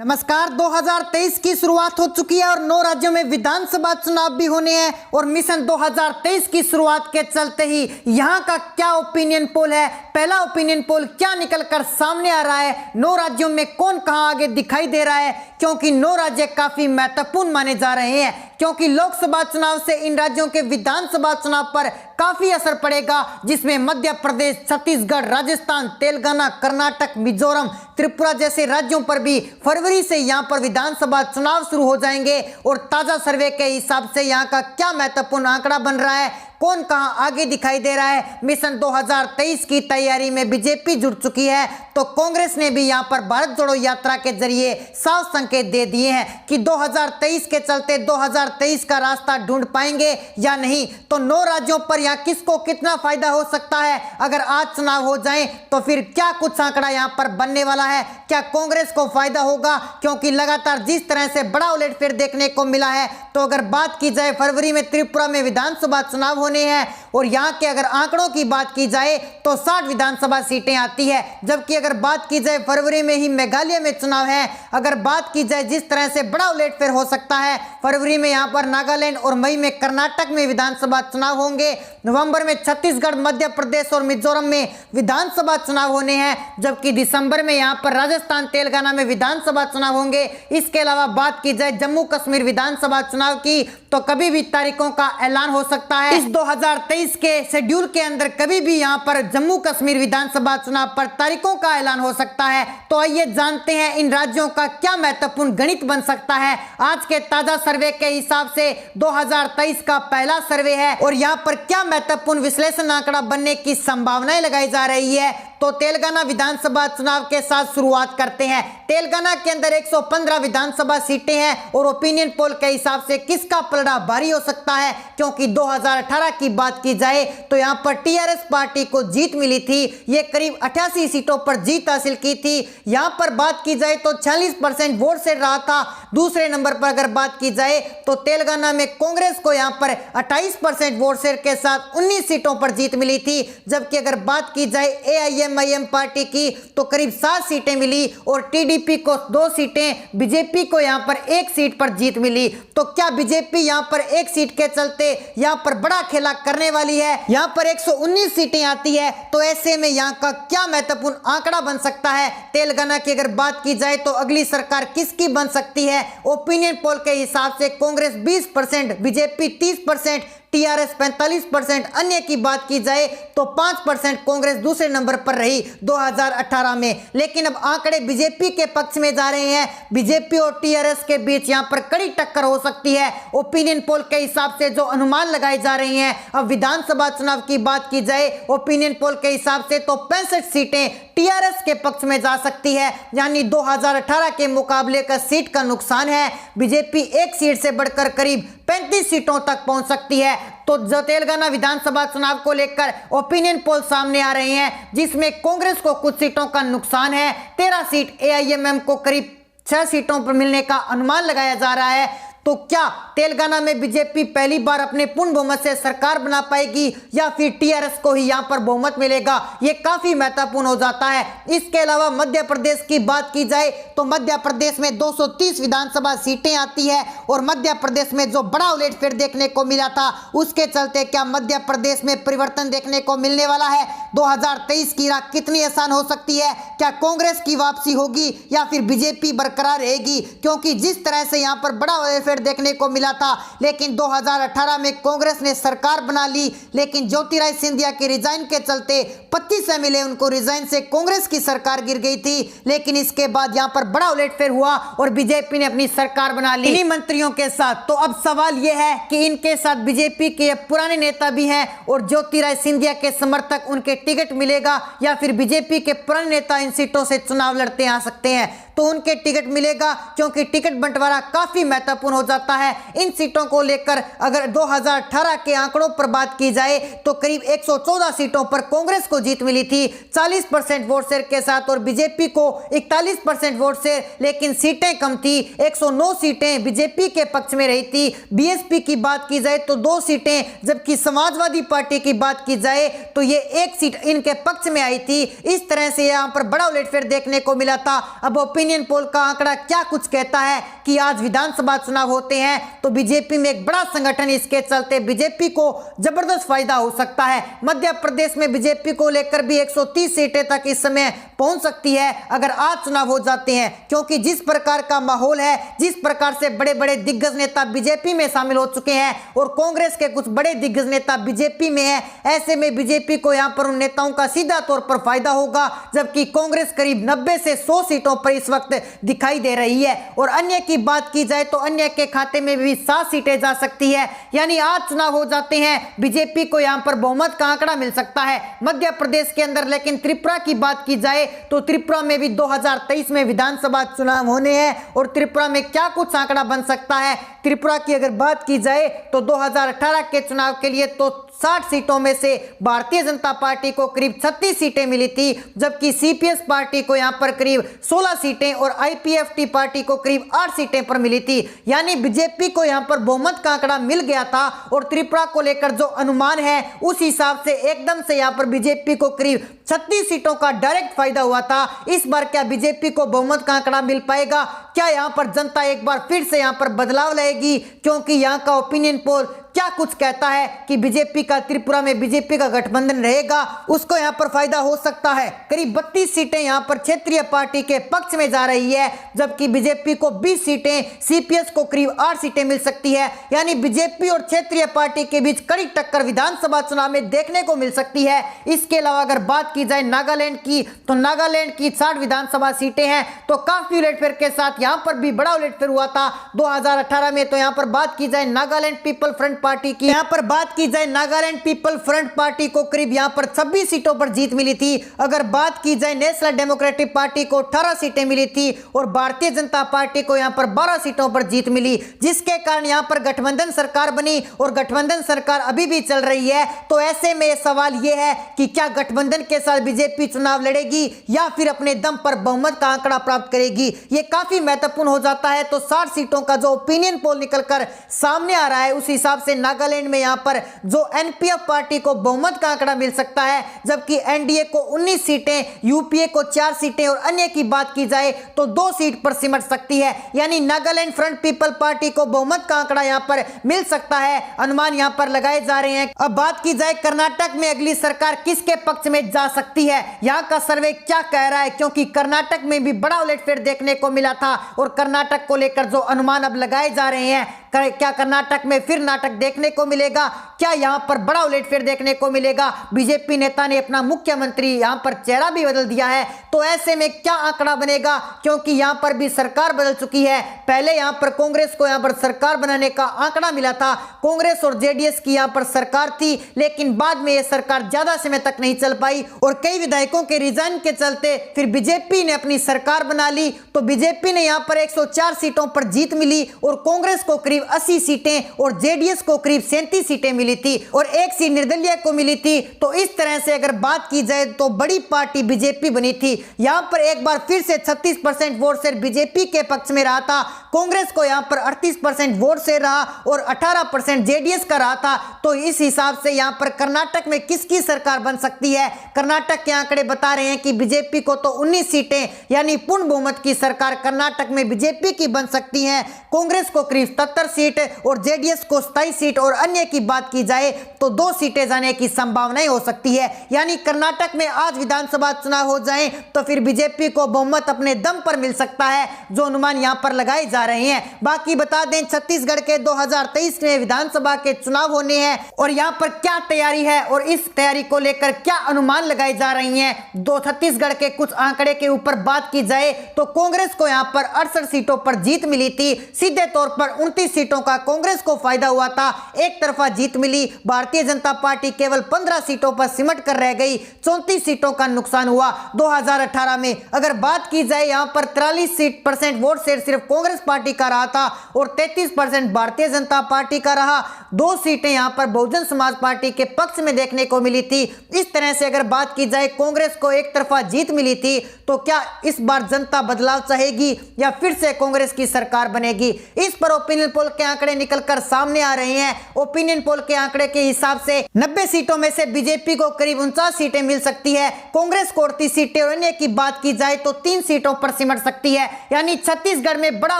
नमस्कार। 2023 की शुरुआत हो चुकी है और 9 राज्यों में विधानसभा चुनाव भी होने हैं और मिशन 2023 की शुरुआत के चलते ही यहां का क्या ओपिनियन पोल है, पहला ओपिनियन पोल क्या निकलकर सामने आ रहा है, 9 राज्यों में कौन कहां आगे दिखाई दे रहा है, क्योंकि 9 राज्य काफी महत्वपूर्ण माने जा रहे हैं, क्योंकि लोकसभा चुनाव से इन राज्यों के विधानसभा चुनाव पर काफी असर पड़ेगा, जिसमें मध्य प्रदेश, छत्तीसगढ़, राजस्थान, तेलंगाना, कर्नाटक, मिजोरम, त्रिपुरा जैसे राज्यों पर भी फरवरी से यहां पर विधानसभा चुनाव शुरू हो जाएंगे। और ताजा सर्वे के हिसाब से यहां का क्या महत्वपूर्ण आंकड़ा बन रहा है, कौन कहां आगे दिखाई दे रहा है। मिशन 2023 की तैयारी में बीजेपी जुट चुकी है, तो कांग्रेस ने भी यहां पर भारत जोड़ो यात्रा के जरिए साफ संकेत दे दिए हैं कि 2023 के चलते 2023 का रास्ता ढूंढ पाएंगे या नहीं। तो 9 राज्यों पर यहां किसको कितना फायदा हो सकता है अगर आज चुनाव हो जाए, तो फिर क्या कुछ आंकड़ा यहां पर बनने वाला है। क्या कांग्रेस को फायदा होगा, क्योंकि लगातार जिस तरह से बड़ा उलटफेर देखने को मिला है। तो अगर बात की जाए फरवरी में त्रिपुरा में विधानसभा चुनाव होने हैं और यहां के अगर आंकड़ों की बात की जाए तो 60 विधानसभा सीटें आती है, जबकि अगर बात की जाए फरवरी में ही मेघालय में चुनाव है। अगर बात की जाए जिस तरह से बड़ा उलटफेर हो सकता है, फरवरी में यहां पर नागालैंड और मई में कर्नाटक में विधानसभा चुनाव होंगे, नवंबर में छत्तीसगढ़, मध्य प्रदेश और मिजोरम में विधानसभा चुनाव होने हैं, जबकि दिसंबर में यहां पर राजस्थान, तेलंगाना में विधानसभा चुनाव होंगे। इसके अलावा बात की जाए जम्मू कश्मीर विधानसभा चुनाव की, तो कभी भी तारीखों का ऐलान हो सकता है। इस 2023 के शेड्यूल के अंदर कभी भी यहां पर जम्मू कश्मीर विधानसभा चुनाव पर तारीखों का ऐलान हो सकता है। तो आइए जानते हैं इन राज्यों का क्या महत्वपूर्ण गणित बन सकता है। आज के ताजा सर्वे के हिसाब से 2023 का पहला सर्वे है और यहां पर क्या महत्वपूर्ण विश्लेषण आंकड़ा बनने की संभावनाएं लगाई जा रही है। तो तेलंगाना विधानसभा चुनाव के साथ शुरुआत करते हैं। तेलंगाना के अंदर 115 विधानसभा सीटें हैं और ओपिनियन पोल के हिसाब से किसका पलड़ा भारी हो सकता है, क्योंकि 2018 की बात की जाए तो यहां पर टीआरएस पार्टी को जीत मिली थी। ये करीब 88 सीटों पर जीत हासिल की थी। यहां पर बात की जाए तो 46% वोट से रहा था। दूसरे नंबर पर अगर बात की जाए तो तेलंगाना में कांग्रेस को यहां पर 28% वोट शेयर के साथ 19 सीटों पर जीत मिली थी, जबकि अगर बात की जाए एआईएमआईएम पार्टी की तो करीब 7 सीटें मिली और टीडीपी को 2 सीटें, बीजेपी को यहां पर 1 सीट पर जीत मिली। तो क्या बीजेपी यहां पर 1 सीट के चलते यहां पर बड़ा खेला करने वाली है। यहां पर 119 सीटें आती है, तो ऐसे में यहां का क्या महत्वपूर्ण आंकड़ा बन सकता है। तेलंगाना की अगर बात की जाए तो अगली सरकार किसकी बन सकती है। ओपिनियन पोल के हिसाब से कांग्रेस 20%, बीजेपी 30%, टीआरएस 45%, अन्य की बात की जाए तो 5% कांग्रेस दूसरे नंबर पर रही 2018 में। लेकिन अब आंकड़े बीजेपी के पक्ष में जा रहे हैं। बीजेपी और टीआरएस के बीच यहां पर कड़ी टक्कर हो सकती है। ओपिनियन पोल के हिसाब से जो अनुमान लगाए जा रहे हैं, अब विधानसभा चुनाव की बात की जाए ओपिनियन पोल के हिसाब से तो 65 सीटें टीआरएस के पक्ष में जा सकती है, यानी 2018 के मुकाबले का सीट का नुकसान है। बीजेपी 1 सीट से बढ़कर करीब 35 सीटों तक पहुंच सकती है। तो जो तेलंगाना विधानसभा चुनाव को लेकर ओपिनियन पोल सामने आ रहे हैं, जिसमें कांग्रेस को कुछ सीटों का नुकसान है, 13 सीट, एआईएमएम को करीब 6 सीटों पर मिलने का अनुमान लगाया जा रहा है। तो क्या तेलंगाना में बीजेपी पहली बार अपने पूर्ण बहुमत से सरकार बना पाएगी या फिर टीआरएस को ही यहां पर बहुमत मिलेगा, ये काफी महत्वपूर्ण हो जाता है। इसके अलावा मध्य प्रदेश की बात की जाए तो मध्य प्रदेश में 230 विधानसभा सीटें आती है और मध्य प्रदेश में जो बड़ा उलटफेर देखने को मिला था, उसके चलते क्या मध्य प्रदेश में परिवर्तन देखने को मिलने वाला है। 2023 की राह कितनी आसान हो सकती है। क्या कांग्रेस की वापसी होगी या फिर बीजेपी बरकरार रहेगी, क्योंकि जिस तरह से यहां पर बड़ा उलटफेर देखने को मिला था, लेकिन 2018 में कांग्रेस ने सरकार बना ली, लेकिन ज्योतिरादित्य सिंधिया के रिजाइन के चलते 25 एमएलए उनको रिजाइन से कांग्रेस की सरकार गिर गई थी। लेकिन इसके बाद यहां पर बड़ा उलटफेर हुआ और बीजेपी ने अपनी सरकार बना ली इन्हीं मंत्रियों के साथ। तो अब सवाल यह है कि इनके साथ बीजेपी के पुराने नेता भी हैं और ज्योतिरादित्य सिंधिया के समर्थक, उनके टिकट मिलेगा या फिर बीजेपी के पुराने नेता इन सीटों से चुनाव लड़ते आ सकते हैं। तो उनके टिकट मिलेगा, क्योंकि टिकट बंटवारा काफी महत्वपूर्ण हो जाता है। इन सीटों को लेकर अगर 2018 के आंकड़ों पर बात की जाए तो करीब 114 सीटों पर कांग्रेस को जीत मिली थी 40% वोट शेयर के साथ और बीजेपी को 41% वोट शेयर, लेकिन सीटें कम थी। 109 सीटें बीजेपी के पक्ष में रही थी। बीएसपी की बात की जाए तो 2 सीटें, जबकि समाजवादी पार्टी की बात की जाए तो ये 1 सीट इनके पक्ष में आई थी। इस तरह से यहां पर बड़ा उलटफेर देखने को मिला था। अब ओपिनियन पोल का आंकड़ा क्या कुछ कहता है कि आज विधानसभा चुनाव होते हैं तो बीजेपी में एक बड़ा संगठन, इसके चलते बीजेपी को जबरदस्त फायदा हो सकता है। मध्य प्रदेश में बीजेपी को लेकर भी 130 सीटें तक इस समय पहुंच सकती है अगर आज चुनाव हो जाते हैं, क्योंकि जिस प्रकार का माहौल है, जिस प्रकार से बड़े बड़े दिग्गज नेता बीजेपी में शामिल हो चुके हैं और कांग्रेस के कुछ बड़े दिग्गज नेता बीजेपी में है, ऐसे में बीजेपी को यहां पर उन नेताओं का सीधा तौर पर फायदा होगा, जबकि कांग्रेस करीब 90 से 100 सीटों पर इस वक्त दिखाई दे रही है। और अन्य की बात की जाए तो अन्य के खाते में भी 7 सीटें जा सकती है, यानी आज चुनाव हो जाते हैं बीजेपी को यहां पर बहुमत का आंकड़ा मिल सकता है मध्य प्रदेश के अंदर। लेकिन त्रिपुरा की बात की जाए तो त्रिपुरा में भी 2023 में विधानसभा चुनाव होने हैं और त्रिपुरा में क्या कुछ आंकड़ा बन सकता है। त्रिपुरा की अगर बात की जाए तो 2018 के चुनाव के लिए तो 60 सीटों में से भारतीय जनता पार्टी को करीब 36 सीटें मिली थी, जबकि सीपीएस पार्टी को यहां पर करीब 16 सीटें और आईपीएफटी पार्टी को करीब 8 सीटें पर मिली थी। यानी बीजेपी को यहां पर बहुमत का आंकड़ा मिल गया था और त्रिपुरा को लेकर जो अनुमान है उस हिसाब से एकदम से यहां पर बीजेपी को करीब 36 सीटों का डायरेक्ट फायदा हुआ था। इस बार क्या बीजेपी को बहुमत का आंकड़ा मिल पाएगा? क्या यहां पर जनता एक बार फिर से यहां पर बदलाव लाएगी? क्योंकि यहां का ओपिनियन पोल क्या कुछ कहता है कि बीजेपी का त्रिपुरा में बीजेपी का गठबंधन रहेगा, उसको यहां पर फायदा हो सकता है। करीब 32 सीटें यहां पर क्षेत्रीय पार्टी के पक्ष में जा रही है, जबकि बीजेपी को 20 सीटें, सीपीएस को करीब 8 सीटें मिल सकती है। यानी बीजेपी और क्षेत्रीय पार्टी के बीच कड़ी टक्कर विधानसभा चुनाव में देखने को मिल सकती है। इसके अलावा अगर बात की जाए नागालैंड की तो नागालैंड की 60 विधानसभा सीटें हैं, तो काफी उलटफेर के साथ यहां पर भी बड़ा उलटफेर हुआ था 2018 में। तो यहां पर बात की जाए नागालैंड पीपल फ्रंट पार्टी की, यहां पर बात की जाए नागालैंड पीपल फ्रंट पार्टी को करीब यहां पर 26 सीटों पर जीत मिली थी। अगर बात की जाए नेशनल डेमोक्रेटिक पार्टी को 18 सीटें मिली थी और भारतीय जनता पार्टी को यहां पर 12 सीटों पर जीत मिली, जिसके कारण यहां पर गठबंधन सरकार बनी और गठबंधन सरकार अभी भी चल रही है। तो ऐसे में सवाल यह है कि क्या गठबंधन के साथ बीजेपी चुनाव लड़ेगी या फिर अपने दम पर बहुमत का आंकड़ा प्राप्त करेगी, यह काफी महत्वपूर्ण हो जाता है। तो 60 सीटों का जो ओपिनियन पोल निकलकर सामने आ रहा है उस हिसाब से नागालैंड में यहां पर जो एनपीएफ पार्टी को बहुमत का आंकड़ा मिल सकता है, जबकि एनडीए को 19 सीटें, यूपीए को 4 सीटें और अन्य की बात की जाए तो 2 सीट पर सिमट सकती है। यानी नागालैंड फ्रंट पीपल पार्टी को बहुमत का आंकड़ा यहां पर मिल सकता है, अनुमान यहां पर लगाए जा रहे हैं। अब बात की जाए कर्नाटक में अगली सरकार किसके पक्ष में जा सकती है, यहां का सर्वे क्या कह रहा है, क्योंकि कर्नाटक में भी बड़ा उलटफेर देखने को मिला था और कर्नाटक को लेकर जो अनुमान अब लगाए जा रहे हैं, क्या कर्नाटक में फिर नाटक देखने को मिलेगा, क्या यहां पर बड़ा उलटफेर देखने को मिलेगा? बीजेपी नेता ने अपना मुख्यमंत्री यहां पर चेहरा भी बदल दिया है, तो ऐसे में क्या आंकड़ा बनेगा? क्योंकि यहां पर भी सरकार बदल चुकी है। पहले यहां पर कांग्रेस को यहां पर सरकार बनाने का आंकड़ा मिला था, कांग्रेस और जेडीएस की यहां पर सरकार थी, लेकिन बाद में यह सरकार ज्यादा समय तक नहीं चल पाई और कई विधायकों के रिजाइन के चलते फिर बीजेपी ने अपनी सरकार बना ली। तो बीजेपी ने यहां पर 104 सीटों पर जीत मिली और कांग्रेस को करीब 80 सीटें और जेडीएस को करीब 37 सीटें मिली थी और 1 सीट निर्दलीय को मिली थी। तो इस तरह से अगर बात की जाए तो बड़ी पार्टी बीजेपी बनी थी। यहां पर एक बार फिर से 36% वोट शेयर बीजेपी के पक्ष में रहा था, कांग्रेस को यहां पर 38% वोट शेयर रहा और 18% जेडीएस का रहा था। तो इस हिसाब से यहां पर कर्नाटक में किसकी सरकार बन सकती है? कर्नाटक के आंकड़े बता रहे हैं कि बीजेपी को तो 19 सीटें यानी पूर्ण बहुमत की सरकार कर्नाटक में बीजेपी की बन सकती है, कांग्रेस को करीब 77 सीट और जेडीएस को 27 सीट और अन्य की बात की जाए तो 2 सीटें जाने की संभावनाएं हो सकती है। यानी कर्नाटक में आज विधानसभा चुनाव हो जाए तो फिर बीजेपी को बहुमत अपने दम पर मिल सकता है, जो अनुमान यहां पर लगाए जा रहे हैं। बाकी बता दें छत्तीसगढ़ के 2023 में विधानसभा के चुनाव होने हैं और यहां पर क्या तैयारी है और इस तैयारी को लेकर क्या अनुमान लगाई जा रही हैं। छत्तीसगढ़ के कुछ आंकड़े के ऊपर बात की जाए तो कांग्रेस को यहां पर 68 सीटों पर जीत मिली थी, सीधे तौर पर 29 सीटों का कांग्रेस को फायदा हुआ था, एक तरफा जीत मिली। भारतीय जनता पार्टी केवल 15 सीटों पर सिमट कर रह गई, 34 सीटों का नुकसान हुआ 2018 में। अगर बात की जाए यहां पर 43% वोट शेयर सिर्फ कांग्रेस पार्टी का रहा था और 33% भारतीय जनता पार्टी का रहा। 2 सीटें यहां पर बहुजन समाज पार्टी के पक्ष में देखने को मिली थी। इस तरह से अगर बात की जाए कांग्रेस को एक तरफा जीत मिली थी, तो क्या इस बार जनता बदलाव चाहेगी या फिर से कांग्रेस की सरकार बनेगी? इस पर ओपिनियन पोल के आंकड़े निकलकर सामने आ रहे हैं। ओपिनियन पोल के आंकड़े के हिसाब से 90 सीटों में से बीजेपी को करीब 49 सीटें मिल सकती है, कांग्रेस को 38 सीटें और अन्य की बात की जाए तो 3 सीटों पर सिमट सकती है। यानी छत्तीसगढ़ में बड़ा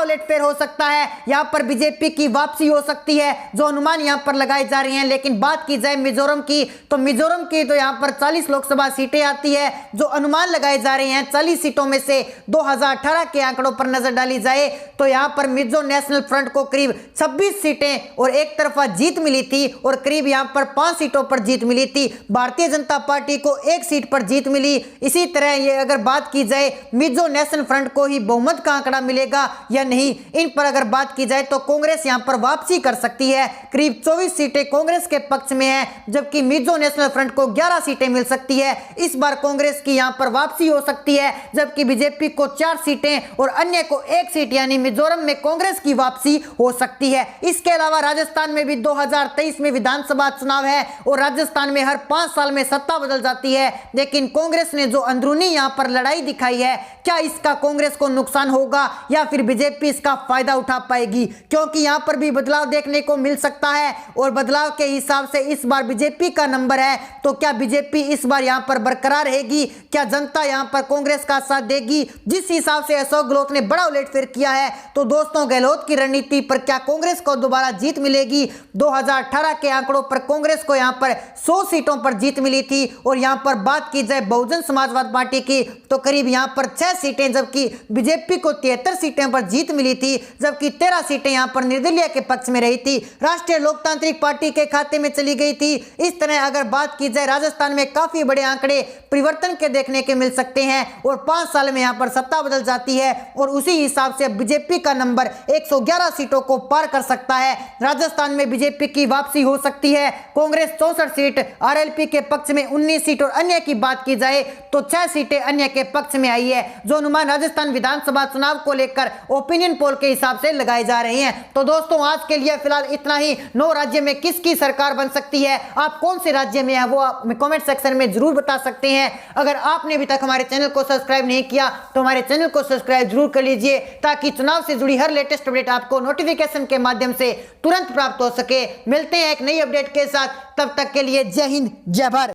उलटफेर हो सकता है, यहां पर बीजेपी की वापसी हो सकती है, जो अनुमान यहां पर लगाए जा रहे हैं। लेकिन बात की जाए मिजोरम की, तो मिजोरम की तो यहां पर 40 लोकसभा सीटें आती है, जो अनुमान लगाए जा रहे हैं 40 सीटों में से। 2018 के आंकड़ों पर नजर डाली जाए तो यहां पर मिजो नेशनल फ्रंट को करीब 26 सीटें और एक तरफा जीत मिली थी और करीब यहां पर 5 सीटों पर जीत मिली थी। भारतीय जनता पार्टी को 1 सीट पर जीत मिली। इसी तरह ये अगर बात की जाए मिजो नेशनल फ्रंट को ही बहुमत का आंकड़ा मिलेगा या नहीं, इन पर अगर बात की जाए तो कांग्रेस यहां पर वापसी कर सकती है। करीब 24 सीटें कांग्रेस के पक्ष में है, जबकि मिजो नेशनल फ्रंट को 11 सीटें मिल सकती है। इस बार कांग्रेस की यहां पर वापसी हो सकती है, जबकि बीजेपी को 4 सीटें और अन्य को 1 सीट यानी मिजोरम में कांग्रेस की वापसी हो सकती है। इसके अलावा राजस्थान में भी 2023 में विधानसभा चुनाव है और राजस्थान में हर 5 साल में सत्ता बदल जाती है, लेकिन कांग्रेस ने जो अंदरूनी यहां पर लड़ाई दिखाई है, क्या इसका कांग्रेस को नुकसान होगा या फिर बीजेपी इसका फायदा उठा पाएगी? क्योंकि यहां पर भी बदलाव देखने को मिल सकता है और बदलाव के हिसाब से इस बार बीजेपी का नंबर है, तो क्या बीजेपी इस बार यहां पर बरकरार रहेगी? क्या जनता यहां पर कांग्रेस का साथ देगी? जिस हिसाब से अशोक गहलोत ने बड़ा उलटफेर किया है, तो दोस्तों गहलोत की रणनीति पर क्या कांग्रेस को दोबारा जीत मिलेगी? 2018 के आंकड़ों पर कांग्रेस को यहां पर 100 सीटों पर जीत मिली थी और यहां पर बात की जाए बहुजन समाजवाद पार्टी की तो करीब यहां पर 6 सीटें, जबकि बीजेपी को 73 सीटें पर जीत मिली थी, जबकि 13 सीटें यहां पर निर्दलीय के पक्ष में रही थी, राष्ट्रीय लोकतांत्रिक पार्टी के खाते में चली गई थी। इस तरह अगर बात की जाए राजस्थान में काफी बड़े आंकड़े परिवर्तन के देखने के मिल सकते हैं और 5 साल में यहां पर सत्ता बदल जाती है और उसी हिसाब से बीजेपी का नंबर 111 सीटों को पार कर सकता है। राजस्थान में बीजेपी की वापसी हो सकती है, कांग्रेस 64 सीट, आरएलपी के पक्ष में 19 सीट और अन्य की बात की जाए तो 6 सीटें अन्य के पक्ष में आई है, जो अनुमान राजस्थान विधानसभा चुनाव को लेकर ओपिनियन पोल के हिसाब से लगाए जा रहे हैं। तो दोस्तों आज के लिए फिलहाल इतना ही। 9 राज्य में किसकी सरकार बन सकती है, आप कौन से राज्य में है वो आप कमेंट सेक्शन में जरूर बता सकते हैं। अगर आपने अभी तक हमारे चैनल को सब्सक्राइब नहीं किया तो हमारे चैनल को सब्सक्राइब जरूर कर लीजिए, ताकि चुनाव से जुड़ी हर लेटेस्ट अपडेट आपको नोटिफिकेशन के माध्यम से तुरंत प्राप्त हो सके। मिलते हैं एक नई अपडेट के साथ, तब तक के लिए जय हिंद जय भारत।